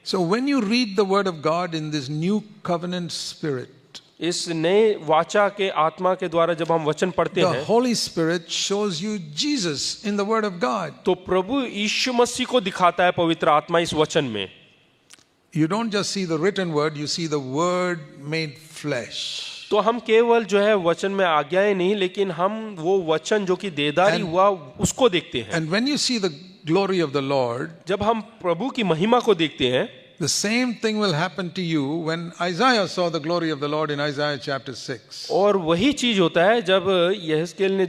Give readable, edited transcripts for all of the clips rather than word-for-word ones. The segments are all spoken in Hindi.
So when you read the word of God in this new covenant spirit, इस नए वाचा के आत्मा के द्वारा जब हम वचन पढ़ते the हैं, Holy Spirit shows you Jesus in the word of God. तो प्रभु यीशु मसीह को दिखाता है पवित्र आत्मा इस वचन में. You don't just see the written word, you see the word made flesh. तो हम केवल जो है वचन में आज्ञाएं नहीं, लेकिन हम वो वचन जो कि देदारी हुआ उसको देखते हैं. And when you see the glory of the Lord, जब हम प्रभु की महिमा को देखते हैं, the same thing will happen to you when Isaiah saw the glory of the Lord in Isaiah chapter 6. और वही चीज होता है जब यहेजकेल ने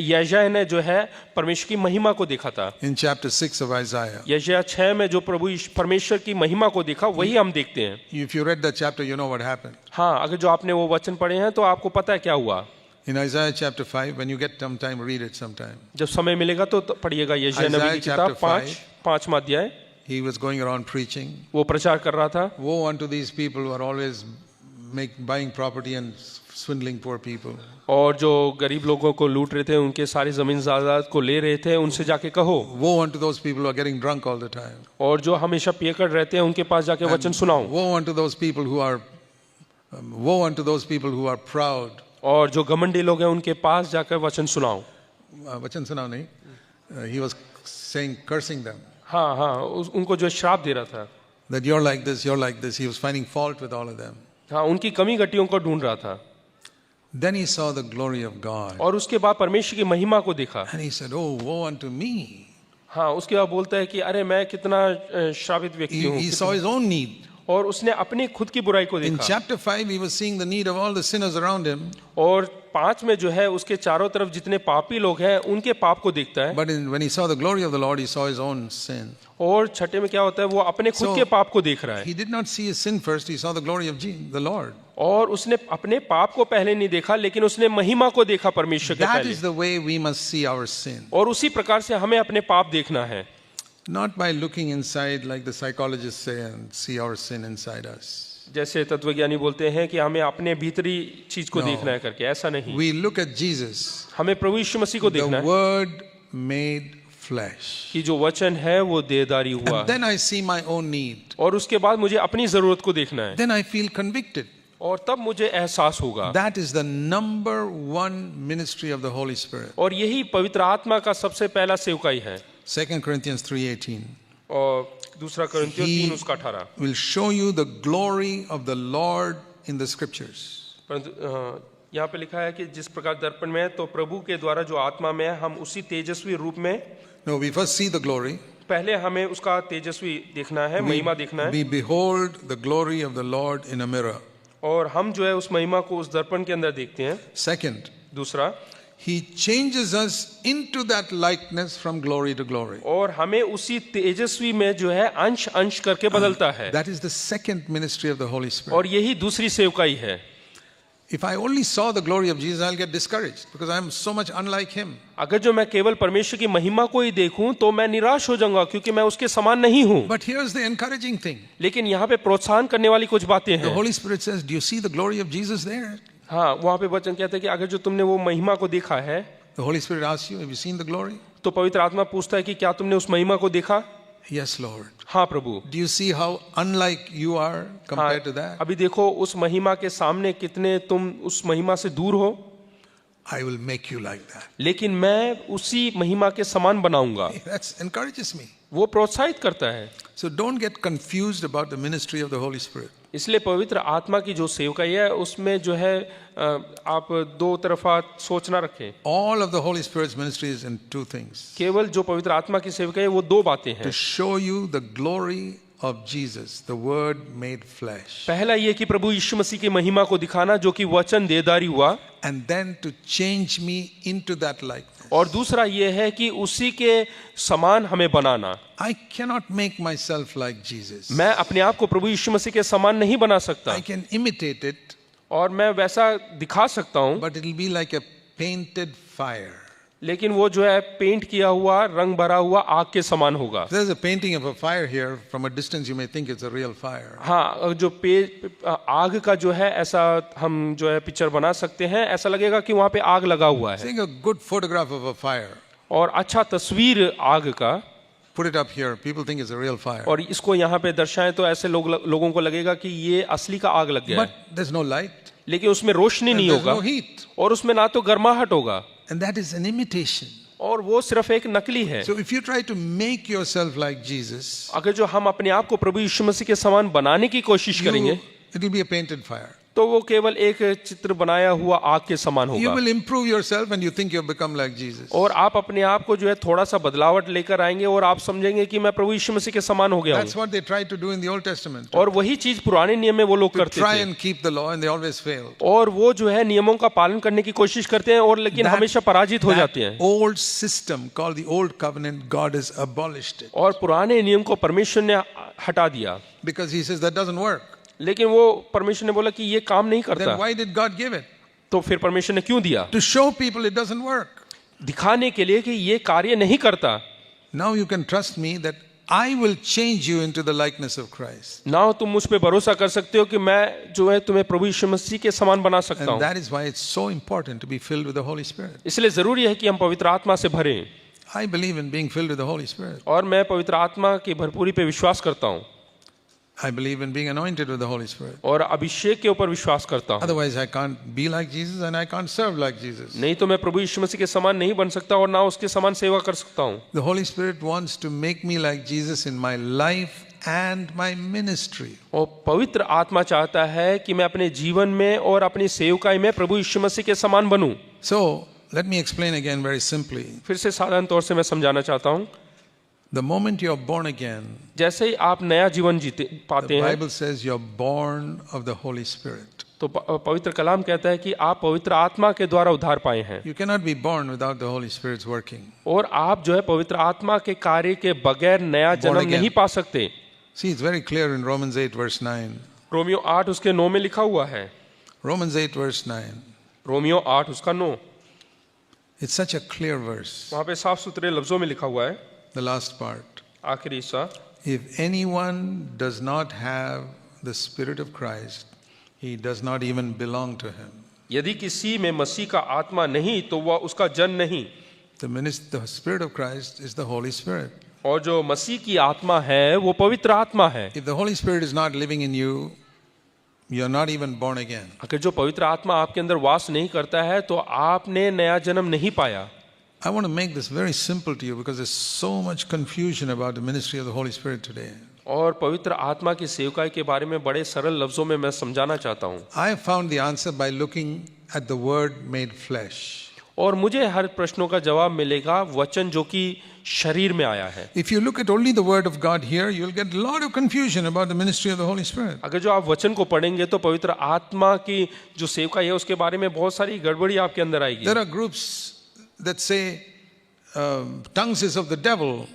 यशायाह ने जो है परमेश्वर की महिमा को देखा था. In chapter 6 of Isaiah. यशायाह 6 में जो प्रभु परमेश्वर की महिमा को देखा वही हम देखते हैं. If you read that chapter, you know what happened. हाँ, अगर जो आपने वो वचन पढ़े हैं तो आपको पता है क्या हुआ. In Isaiah chapter 5, when you get some time, read it sometime. जब समय मिलेगा तो पढ़िएगा यशायाह नबी की किताब 5वां अध्याय. He was going around preaching. वो प्रचार कर रहा था. Woe unto these people who are always buying property and swindling poor people. और जो गरीब लोगों को लूट रहे थे, उनके सारी जमीन जायदाद को ले रहे थे, उनसे जाके कहो. Woe unto those people who are getting drunk all the time. और जो हमेशा पियकर रहते हैं उनके पास जाके वचन सुनाओ. Woe unto those people who are proud. और जो घमंडी लोग हैं उनके पास जाकर वचन सुनाओ. वचन सुनाओ नहीं. He was saying, cursing them. हाँ हाँ, उनको जो श्राप दे रहा था. That you're like this, you're like this. He was finding fault with all of them. हाँ, उनकी कमी घटियों को ढूंढ रहा था. Then he saw the glory of God. और उसके बाद परमेश्वर की महिमा को देखा. And he said, "Oh, woe unto me." हाँ, उसके बाद बोलता है कि अरे मैं कितना श्रापित व्यक्ति हूँ. He saw his own need. और उसने अपनी खुद की बुराई को देखा. In chapter 5, he was seeing the need of all the sinners around him. और 5 में जो है उसके चारों तरफ जितने पापी लोग हैं उनके पाप को देखता है. But when he saw the glory of the Lord, he saw his own sin. और छठे में क्या होता है, वो अपने खुद के पाप को देख रहा है. He did not see his sin first, he saw the glory of the Lord. और उसने अपने पाप को पहले नहीं देखा, लेकिन उसने महिमा को देखा परमेश्वर के पहले. That is the way we must see our sin. और उसी प्रकार से हमें अपने पाप देखना है. Not by looking inside like the psychologists say and see our sin inside us. जैसे तत्वज्ञानी बोलते हैं कि हमें अपने भीतरी चीज को देखना है करके, ऐसा नहीं. We look at Jesus. हमें प्रभु यीशु मसीह को देखना है. The word made flesh. कि जो वचन है वो देहधारी हुआ. And then I see my own need. और उसके बाद मुझे अपनी जरूरत को देखना है. Then I feel convicted. और तब मुझे एहसास होगा. That is the number one ministry of the Holy Spirit. और यही पवित्र आत्मा का सबसे पहला सेवकाई है. 2 Corinthians 3:18. और दूसरा कोरिन्थियों 3 उसका 18. Will show you the glory of the Lord in the scriptures. परंतु यहाँ पे लिखा है कि जिस प्रकार दर्पण में है तो प्रभु के द्वारा जो आत्मा में है हम उसी तेजस्वी रूप में. No, we first see the glory. पहले हमें उसका तेजस्वी देखना है, महिमा देखना है. We behold the glory of the Lord in a mirror. और हम जो है उस महिमा को उस दर्पण के अंदर देखते हैं. Second, दूसरा, He changes us into that likeness from glory to glory. और हमें उसी तेजस्वी में जो है अंश अंश करके बदलता है. That is the second ministry of the Holy Spirit. और यही दूसरी सेवकाई है. If I only saw the glory of Jesus, I'll get discouraged because I am so much unlike him. अगर जो मैं केवल परमेश्वर की महिमा को ही देखूं तो मैं निराश हो जाऊंगा क्योंकि मैं उसके समान नहीं हूं. But here's the encouraging thing. लेकिन यहाँ पे प्रोत्साहन करने वाली कुछ बातें हैं. The Holy Spirit says, "Do you see the glory of Jesus there?" हाँ, वहाँ पे वचन कहता है कि अगर जो तुमने वो महिमा को देखा है. The Holy Spirit asks you, "Have you seen the glory?" तो पवित्र आत्मा पूछता है कि क्या तुमने उस महिमा को देखा? Yes, Lord. हाँ प्रभु. Do you see how unlike you are compared to that? अभी देखो उस महिमा के सामने कितने तुम उस महिमा से दूर हो. I will make you like that. लेकिन मैं उसी महिमा के समान बनाऊंगा. That encourages me. वो प्रोत्साहित करता है. So don't get confused about the ministry of the Holy Spirit. इसलिए पवित्र आत्मा की जो सेवकाई है उसमें जो है आप दो तरफा सोच ना रखें. All of the Holy Spirit's ministry is in two things. केवल जो पवित्र आत्मा की सेवकाई है वो दो बातें हैं. To show you the glory of Jesus, the Word made flesh. पहला ये कि प्रभु यीशु मसीह की महिमा को दिखाना जो कि वचन देहधारी हुआ. And then to change me into that likeness. और दूसरा ये है कि उसी के समान हमें बनाना. I cannot make myself like Jesus. मैं अपने आप को प्रभु यीशु मसीह के समान नहीं बना सकता. I can imitate it. और मैं वैसा दिखा सकता हूँ. But it will be like a painted fire. लेकिन वो जो है पेंट किया हुआ, रंग भरा हुआ आग के समान होगा. There's a painting of a fire here. From a distance, you may think it's a real fire. हाँ, जो आग का जो है ऐसा हम जो है पिक्चर बना सकते हैं. ऐसा लगेगा कि वहाँ पे आग लगा हुआ है. Seeing a good photograph of a fire. और अच्छा तस्वीर आग का. put it up here. People think it's a real fire. और इसको यहाँ पे दर्शाएं तो ऐसे लोगों को लगेगा कि ये असली का आग लग गया But है, there's no light. लेकिन उसमें रोशनी And नहीं there's होगा no heat. और उसमें ना तो गर्माहट होगा, And that is an imitation. और वो सिर्फ एक नकली है। So if you try to make yourself like Jesus, अगर जो हम अपने आप को प्रभु यीशु मसीह के समान बनाने की कोशिश करेंगे it will be a painted fire. तो वो केवल एक चित्र बनाया हुआ आग के समान You होगा, will improve yourself and you think you've become like Jesus. और आप अपने आप को जो है थोड़ा सा बदलावट लेकर आएंगे और आप समझेंगे कि मैं प्रभु यीशु मसीह के समान हो गया That's हूँ। what they tried to do in the Old Testament. और वही चीज पुराने नियम में वो लोग To करते try थे, and keep the law, and they always failed. और वो जो है नियमों का पालन करने की कोशिश करते हैं और लेकिन हमेशा पराजित हो जाते हैं। old system called the Old Covenant, God has abolished it. और पुराने नियम को परमेश्वर ने हटा दिया, Because He says that doesn't work. लेकिन वो परमेश्वर ने बोला कि ये काम नहीं करता, Then why did God give it? तो फिर परमेश्वर ने क्यों दिया? To show people it doesn't work. दिखाने के लिए कि ये कार्य नहीं करता। Now you can trust me that I will change you into the likeness of Christ. ना तुम मुझ पे भरोसा कर सकते हो कि मैं जो है तुम्हें प्रभु यीशु मसीह के समान बना सकता And हूँ। that is why it's so important to be filled with the Holy Spirit. इसलिए जरूरी है कि हम पवित्र आत्मा से भरें, I believe in being filled with the Holy Spirit. और मैं पवित्र आत्मा की भरपूरी पे विश्वास करता हूँ, I believe in being anointed with the Holy Spirit. और अभिषेक के ऊपर विश्वास करता हूँ। Otherwise, I can't be like Jesus and I can't serve like Jesus. नहीं तो मैं प्रभु यीशु मसीह के समान नहीं बन सकता और ना उसके समान सेवा कर सकता हूँ। The Holy Spirit wants to make me like Jesus in my life and my ministry. और पवित्र आत्मा चाहता है कि मैं अपने जीवन में और अपनी सेवकाई में प्रभु यीशु मसीह के समान बनूं। So, let me explain again very simply. फिर से साधारण तौर से मैं समझाना चाहता हूँ। The moment you're born again, जैसे ही आप नया जीवन जीते पाते the हैं, Bible says you're born of the Holy Spirit. तो पवित्र कलाम कहता है कि आप पवित्र आत्मा के द्वारा उद्धार पाए हैं, You cannot be born without the Holy Spirit's working. और आप जो है पवित्र आत्मा के कार्य के बगैर नया जन्म again. नहीं पा सकते। See, it's very clear in Romans 8 verse 9. Romeo 8 उसके 9 में लिखा हुआ है। Romans 8 verse 9. रोमियो 8 उसका 9, It's such a clear verse. वहां पे साफ सुथरे लफ्जों में लिखा हुआ है, The last part. आखिरी हिस्सा, If anyone does not have the Spirit of Christ, he does not even belong to him. यदि किसी में मसीह का आत्मा नहीं तो वह उसका जन नहीं। The Spirit of Christ is the Holy Spirit. और जो मसीह की आत्मा है वो पवित्र आत्मा है। If the Holy Spirit is not living in you, you're not even born again. अगर जो पवित्र आत्मा आपके अंदर वास नहीं करता है तो आपने नया जन्म नहीं पाया। I want to make this very simple to you because there's so much confusion about the ministry of the Holy Spirit today. और पवित्र आत्मा की सेवकाई के बारे में बड़े सरल लफ्जों में मैं समझाना चाहता हूँ। I have found the answer by looking at the Word made flesh. और मुझे हर प्रश्नों का जवाब मिलेगा वचन जो कि शरीर में आया है। If you look at only the Word of God here, you'll get a lot of confusion about the ministry of the Holy Spirit. अगर जो आप वचन को पढ़ेंगे तो पवित्र आत्मा की जो सेवकाई है उसके बारे में बहुत सारी गड़बड़ी आपके अंदर आएगी। There are groups that say tongues is of the devil,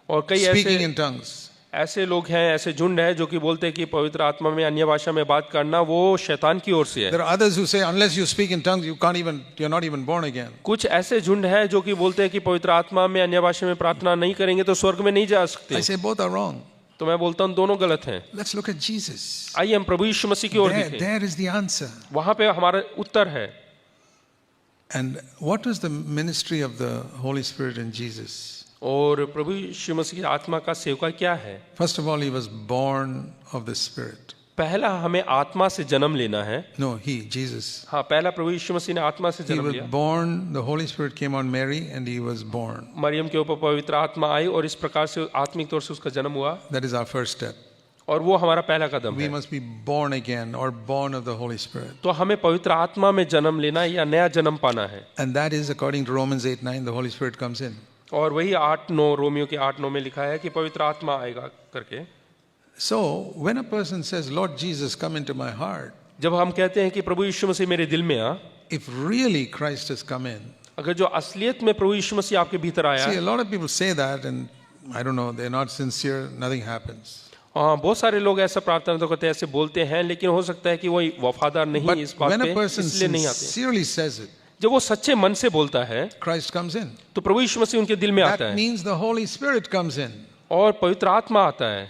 और कई speaking in tongues. ऐसे लोग हैं, ऐसे झुंड है जो कि बोलते हैं कि पवित्र आत्मा में अन्य भाषा में बात करना वो शैतान की ओर से है। There are others who say unless you speak in tongues, you're not even born again. कुछ ऐसे झुंड है जो कि बोलते हैं कि पवित्र आत्मा में अन्य भाषा में प्रार्थना नहीं करेंगे तो स्वर्ग में नहीं जा सकते। I say both are wrong. तो मैं बोलता हूँ दोनों गलत हैं। Let's look at Jesus. आइए हम प्रभु यीशु मसीह की ओर देखें, There is the answer. वहां पे हमारा उत्तर है। And what was the ministry of the Holy Spirit in Jesus? और प्रभु यीशु मसीह की आत्मा का सेवका क्या है? First of all, he was born of the Spirit. पहला हमें आत्मा से जन्म लेना है। No, Jesus. हाँ, पहला प्रभु यीशु मसीह ने आत्मा से He जन्म was लिया। born, the Holy Spirit came on Mary and he was born. Maryam के ऊपर पवित्र आत्मा आई और इस प्रकार से आत्मिक तौर से उसका जन्म हुआ, That is our first step. और वो हमारा पहला कदम We है। must be born again or born of the Holy Spirit. तो हमें पवित्र आत्मा में जन्म लेना या नया जन्म पाना है। And that is according to Romans 8:9, the Holy Spirit comes in. और वही 8:9 रोमियो के 8:9 में लिखा है कि पवित्र आत्मा आएगा करके। So, when a person says, Lord Jesus, come into my heart, जब हम कहते हैं कि प्रभु यीशु मसीह मेरे दिल में आ, if really Christ has come in. अगर जो असलियत में प्रभु यीशु मसीह आपके भीतर आया See, है, a lot of people say that and I don't know, they're not sincere, nothing happens. हाँ, बहुत सारे लोग ऐसा प्रार्थना तो करते हैं, ऐसे बोलते हैं, लेकिन हो सकता है कि वो वफादार नहीं But इस बात when a पे, person इसलिए नहीं आते। sincerely says it, जब वो सच्चे मन से बोलता है Christ comes in. तो प्रभु यीशु मसीह उनके दिल में आता That है means the Holy Spirit comes in. और पवित्र आत्मा आता है।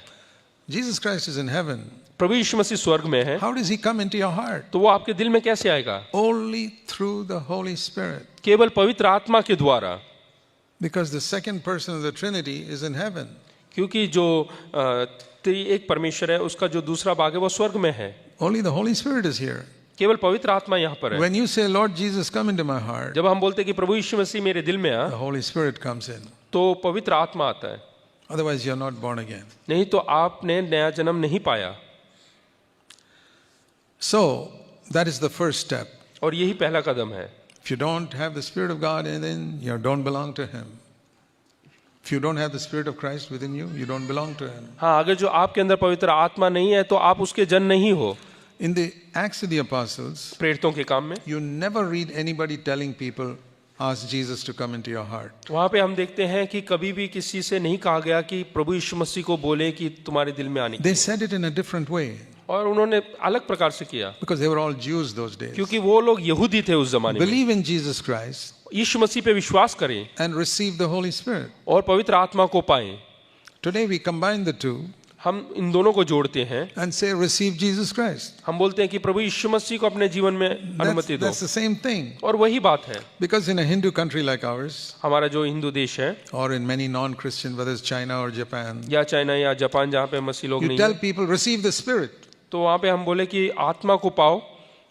Jesus Christ is in heaven. प्रभु यीशु मसीह स्वर्ग में है, How does he come into your heart? तो वो आपके दिल में कैसे आएगा? Only through the Holy Spirit. केवल पवित्र आत्मा के द्वारा। Because the second person of the Trinity is in heaven. क्योंकि जो एक परमेश्वर है उसका जो दूसरा भाग है वो स्वर्ग में है. Only the Holy Spirit is here. केवल पवित्र आत्मा यहाँ पर है. When you say, Lord Jesus, come into my heart, जब हम बोलते हैं कि प्रभु यीशु मसीह मेरे दिल में आ, the Holy Spirit comes in. तो पवित्र आत्मा आता है. Otherwise, you're not born again. नहीं तो आपने नया जन्म नहीं पाया. So, that is the first step. और यही पहला कदम है. If you don't have the Spirit of God in, then you don't belong to Him. If you don't have the Spirit of Christ within you, you don't belong to Him. हाँ, अगर जो आपके अंदर पवित्र आत्मा नहीं है तो आप उसके जन नहीं हो. In the Acts of the Apostles, प्रेरितों के काम में you never read anybody telling people, ask Jesus to come into your heart. वहाँ पे हम देखते हैं कि कभी भी किसी से नहीं कहा गया कि प्रभु यीशु मसीह को बोले कि तुम्हारे दिल में आने की. They said it in a different way. और उन्होंने अलग प्रकार से किया. Because they were all Jews those days. क्योंकि वो लोग यहूदी थे उस जमाने में. Believe in Jesus Christ यीशु मसीह पे विश्वास करें and receive the Holy Spirit. और पवित्र आत्मा को पाएं. Today we combine the two हम इन दोनों को जोड़ते हैं. and say receive Jesus Christ. हम बोलते हैं कि प्रभु यीशु मसीह को अपने जीवन में अनुमति दो. That's the same thing. और वही बात है. Because in a Hindu country like ours, हमारा जो हिंदू देश है, or in many non-Christian, whether it's China or Japan, या चाइना या जापान जहाँ पे मसीह लोग you नहीं tell हैं, people receive the Spirit. तो वहाँ पे हम बोले कि आत्मा को पाओ.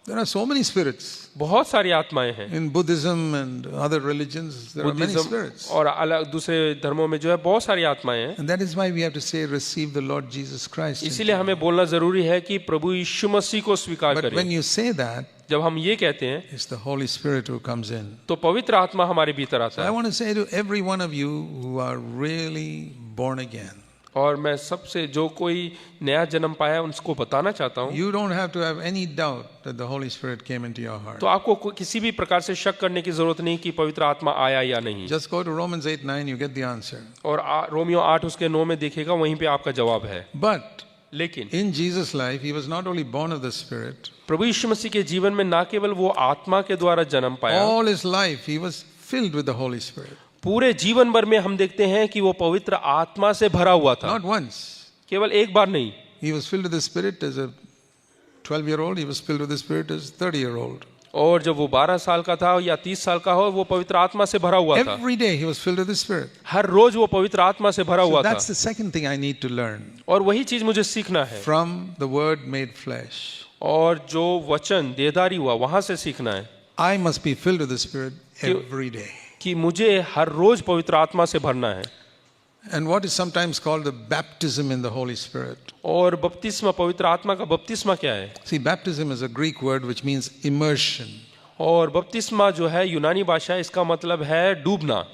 There are so many spirits. बहुत सारी आत्माएं हैं. In Buddhism and other religions, there are many spirits. और अलग दूसरे धर्मों में जो है बहुत सारी आत्माएं हैं. And that is why we have to say receive the Lord Jesus Christ. इसीलिए हमें बोलना जरूरी है कि प्रभु यीशु मसीह को स्वीकार But when करें. you say that, जब हम ये कहते हैं it's the Holy Spirit who comes in. तो पवित्र आत्मा हमारे भीतर आता I है. want to say to every one of you who are really born again, और मैं सबसे जो कोई नया जन्म पाया है उनको बताना चाहता हूँ. you don't have to have any doubt that the Holy Spirit came into your heart. तो आपको किसी भी प्रकार से शक करने की जरूरत नहीं कि पवित्र आत्मा आया या नहीं. Just go to Romans 8:9, you get the answer. और रोमियो 8 उसके 9 में देखिएगा, वहीं पे आपका जवाब है. But लेकिन in Jesus' life, he was not only born of the Spirit, प्रभु यीशु मसीह के जीवन में ना केवल वो आत्मा के द्वारा जन्म पाया, all his life he was filled with the Holy Spirit. पूरे जीवन भर में हम देखते हैं कि वो पवित्र आत्मा से भरा हुआ था. Not once. केवल एक बार नहीं. He was filled with the Spirit as a 12-year-old. He was filled with the Spirit as a 30-year-old. और जब वो 12 साल का था या 30 साल का हो, वो पवित्र आत्मा से भरा हुआ था. Every day he was filled with the Spirit. हर रोज वो पवित्र आत्मा से भरा So हुआ था. that's the second thing I need to learn और वही चीज मुझे सीखना है. from the Word made flesh. और जो वचन देहधारी हुआ वहां से सीखना है I must be filled with the Spirit every day. कि मुझे हर रोज पवित्र आत्मा से भरना है. And what is sometimes called the baptism in the Holy Spirit. और बपतिस्मा, पवित्र आत्मा का बपतिस्मा क्या है? See, baptism is a Greek word which means immersion. और बपतिस्मा जो है यूनानी भाषा, इसका मतलब है डूबना.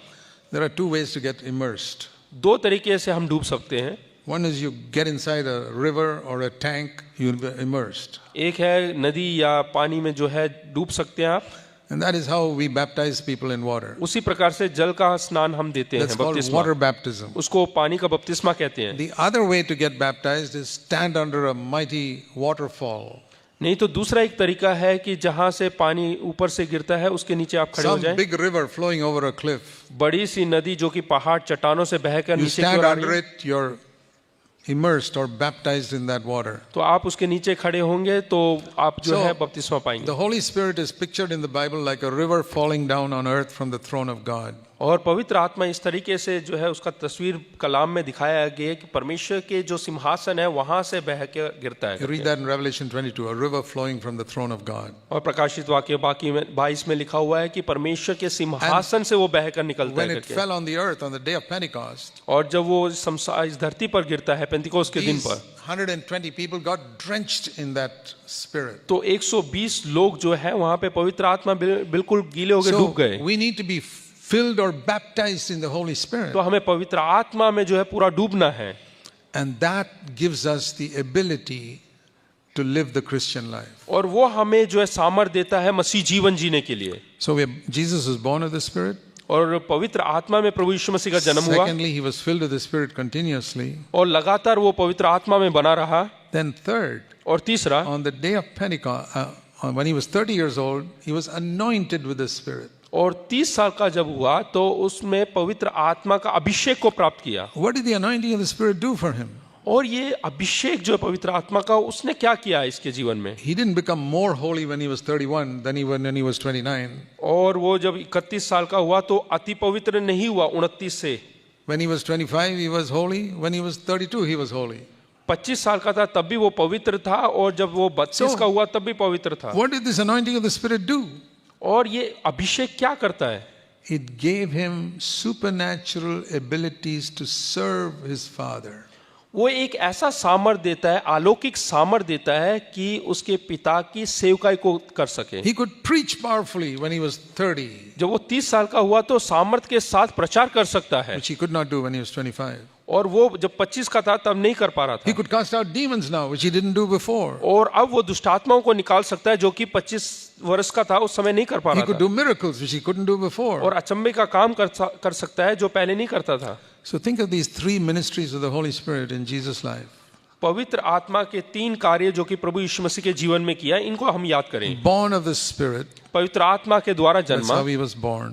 There are two ways to get immersed. दो तरीके से हम डूब सकते हैं. One is you get inside a river or a tank, you'll be immersed. एक है नदी या पानी में जो है डूब सकते हैं आप. And that is how we baptize people in water. उसी प्रकार से जल का स्नान हम देते हैं, That's called बपतिस्मा. water baptism. उसको पानी का बपतिस्मा कहते हैं. The other way to get baptized is stand under a mighty waterfall. नहीं तो दूसरा एक तरीका है कि जहां से पानी ऊपर से गिरता है उसके नीचे आप खड़े हो Some जाएं. big river flowing over a cliff. बड़ी सी नदी जो कि पहाड़ चट्टानों से बहकर You नीचे की stand ओर आ under रही है, it, you're immersed or baptized in that water. तो आप उसके नीचे खड़े होंगे तो आप जो So, है बपतिस्मा पाएंगे. The Holy Spirit is pictured in the Bible like a river falling down on earth from the throne of God. और पवित्र आत्मा इस तरीके से जो है उसका तस्वीर कलाम में दिखाया गया कि परमेश्वर के जो सिंहासन है वहां से बह के गिरता You है. read that in Revelation 22, a river flowing from the throne of God. और प्रकाशित वाक्य बाकी में 22 में लिखा हुआ है कि परमेश्वर के सिंहासन से वो बहकर निकलता When है it करके. fell on the earth on the day of Pentecost, और जब वो इस धरती पर गिरता है पेंतिकोस्त के दिन these पर, 120 people got drenched in that spirit. तो 120 लोग जो है वहां पे पवित्र आत्मा बिल्कुल गीले होकर So डूब गए. we need to be filled or baptized in the Holy Spirit. तो हमें पवित्र आत्मा में जो है पूरा डूबना है. And that gives us the ability to live the Christian life. और वो हमें जो है सामर्थ देता है मसीह जीवन जीने के लिए. So Jesus was born of the Spirit. और पवित्र आत्मा में प्रभु यीशु मसीह का जन्म हुआ. Secondly, he was filled with the Spirit continuously. और लगातार वो पवित्र आत्मा में बना रहा. Then third, और तीसरा, on the day of Pentecost, when he was 30 years old, he was anointed with the Spirit. और 30 साल का जब हुआ तो उसमें पवित्र आत्मा का अभिषेक को प्राप्त किया. What did the anointing of the Spirit do for him? और ये अभिषेक जो है पवित्र आत्मा का, उसने क्या किया है इसके जीवन में? He didn't become more holy when he was 31 than when he was 29. और वो जब 31 साल का हुआ तो अति पवित्र नहीं हुआ 29 से। When he was 25, he was holy. When he was 32, he was holy. 25 साल का था तब भी वो पवित्र था, और जब वो 32 का हुआ तब भी पवित्र था। What did this anointing of the Spirit do? और ये अभिषेक क्या करता है? It gave him supernatural abilities to serve his Father. वो एक ऐसा सामर्थ देता है, अलौकिक सामर्थ देता है कि उसके पिता की सेवकाई को कर सके। He could preach powerfully when he was 30, जब वो 30 साल का हुआ तो सामर्थ के साथ प्रचार कर सकता है, which he could not do when he was 25. और वो जब 25 का था तब नहीं कर पा रहा He था। could cast out demons now, which he didn't do before. और अब वो दुष्ट आत्माओं को निकाल सकता है जो कि 25 वर्ष का था उस समय नहीं कर पा He रहा could था। do miracles, which he couldn't do before. और अचंभे का काम कर सकता है जो पहले नहीं करता था। So think of these three ministries of the Holy Spirit in Jesus' life. पवित्र आत्मा के 3 कार्य जो कि प्रभु यीशु मसीह के जीवन में किया, इनको हम याद करें। Born of the Spirit, पवित्र आत्मा के द्वारा that's जन्मा, how he was born.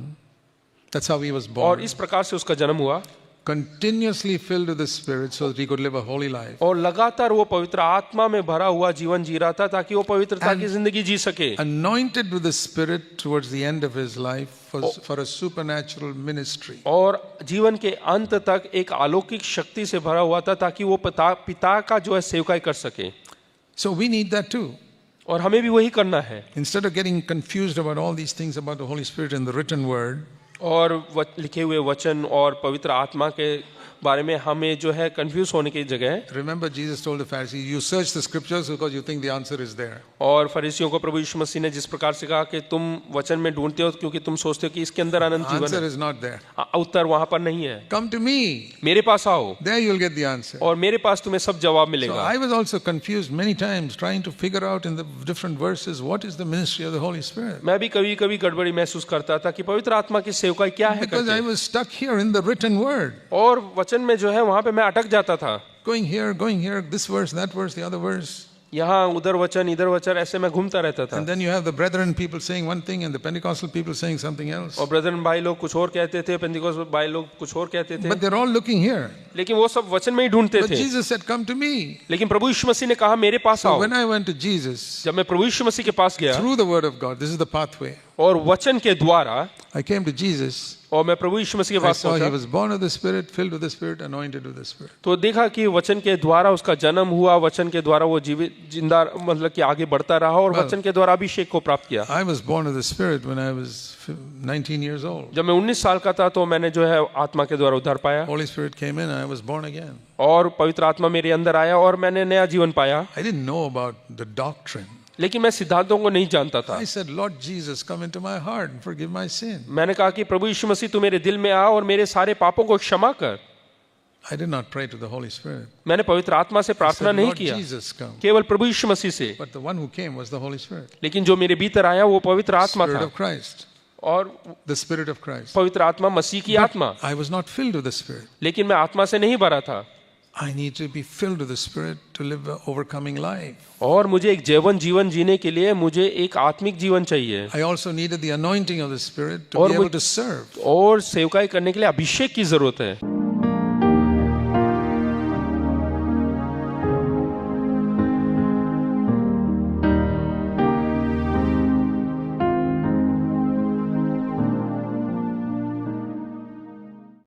That's how he was और born. इस प्रकार से उसका जन्म हुआ, Continuously filled with the Spirit so that he could live a holy life. और लगातार वो पवित्र आत्मा में भरा हुआ जीवन जी रहा था ताकि वो पवित्रता की जिंदगी जी सके। Anointed with the Spirit towards the end of his life for a supernatural ministry. और जीवन के अंत तक एक अलौकिक शक्ति से भरा हुआ था ताकि वो पिता का जो है सेवकाई कर सके। So we need that too. और हमें भी वही करना है। Instead of getting confused about all these things about the Holy Spirit in the written word, और लिखे हुए वचन और पवित्र आत्मा के बारे में हमें जो है कंफ्यूज होने की जगह, remember Jesus told the Pharisees, you search the scriptures because you think the answer is there. और फरीसियों को प्रभु यीशु मसीह ने जिस प्रकार से कहा कि तुम वचन में ढूंढते हो क्योंकि तुम सोचते हो कि इसके अंदर अनंत जीवन Answer है। is not there. उत्तर वहां पर नहीं है। Come to me. मेरे पास आओ, There you'll get the answer. और मेरे पास तुम्हें सब जवाब So मिलेगा। I was also confused many times trying to figure out in the different verses what is the ministry of the Holy Spirit. मैं भी कभी कभी गड़बड़ी महसूस करता था कि पवित्र आत्मा की सेवकाई क्या है Because I करके। was stuck here in the written word. और वचन में जो है वहां पे मैं अटक जाता था, Going here, this verse, that verse, the other verse. यहाँ उधर वचन इधर वचन, ऐसे मैं घूमता रहता था। And then you have the brethren people saying one thing and the Pentecostal people saying something else. और ब्रदरन भाई लोग कुछ और कहते थे, पेंतिकोस्त भाई लोग कुछ और कहते थे, But they're all looking here. लेकिन वो सब वचन में ही ढूंढते But थे। Jesus said, come to me. लेकिन प्रभु यीशु मसीह ने कहा मेरे पास So आओ। when I went to Jesus, जब मैं प्रभु यीशु मसीह के पास गया through the word of God, this is the pathway. और वचन के द्वारा, I came to Jesus. और मैं प्रभु यीशु मसीह के I पास saw he पहुंचा, was born of the Spirit, filled with the Spirit, anointed with the Spirit. तो देखा कि वचन के द्वारा उसका जन्म हुआ, वचन के द्वारा वो जीवित जिंदा मतलब कि आगे बढ़ता रहा और वचन के द्वारा अभिषेक को प्राप्त किया। I was born of the Spirit when I was 19 years old. जब मैं 19 साल का था तो मैंने जो है आत्मा के द्वारा उद्धार पाया, Holy Spirit came in, I was born again. और पवित्र आत्मा मेरे अंदर आया और मैंने नया जीवन पाया। I didn't know about the doctrine. लेकिन मैं सिद्धांतों को नहीं जानता था। I said, Lord Jesus, come into my heart and forgive my sin. मैंने कहा कि प्रभु यीशु मसीह तू मेरे दिल में आ और मेरे सारे पापों को क्षमा कर। I did not pray to the Holy Spirit. मैंने पवित्र आत्मा से I प्रार्थना said, नहीं Lord किया, Jesus, come. केवल प्रभु यीशु मसीह से। But the one who came was the Holy Spirit. लेकिन जो मेरे भीतर आया वो पवित्र आत्मा Spirit था, of Christ. और The Spirit of Christ. पवित्र आत्मा मसीह की आत्मा। I was not filled with the Spirit. लेकिन मैं आत्मा से नहीं भरा था, I need to be filled with the Spirit to live an overcoming life. और मुझे एक जीवन जीने के लिए मुझे एक आत्मिक जीवन चाहिए, I also needed the anointing of the Spirit to और be able मुझ- to serve. और सेवकाई करने के लिए अभिषेक की जरूरत है।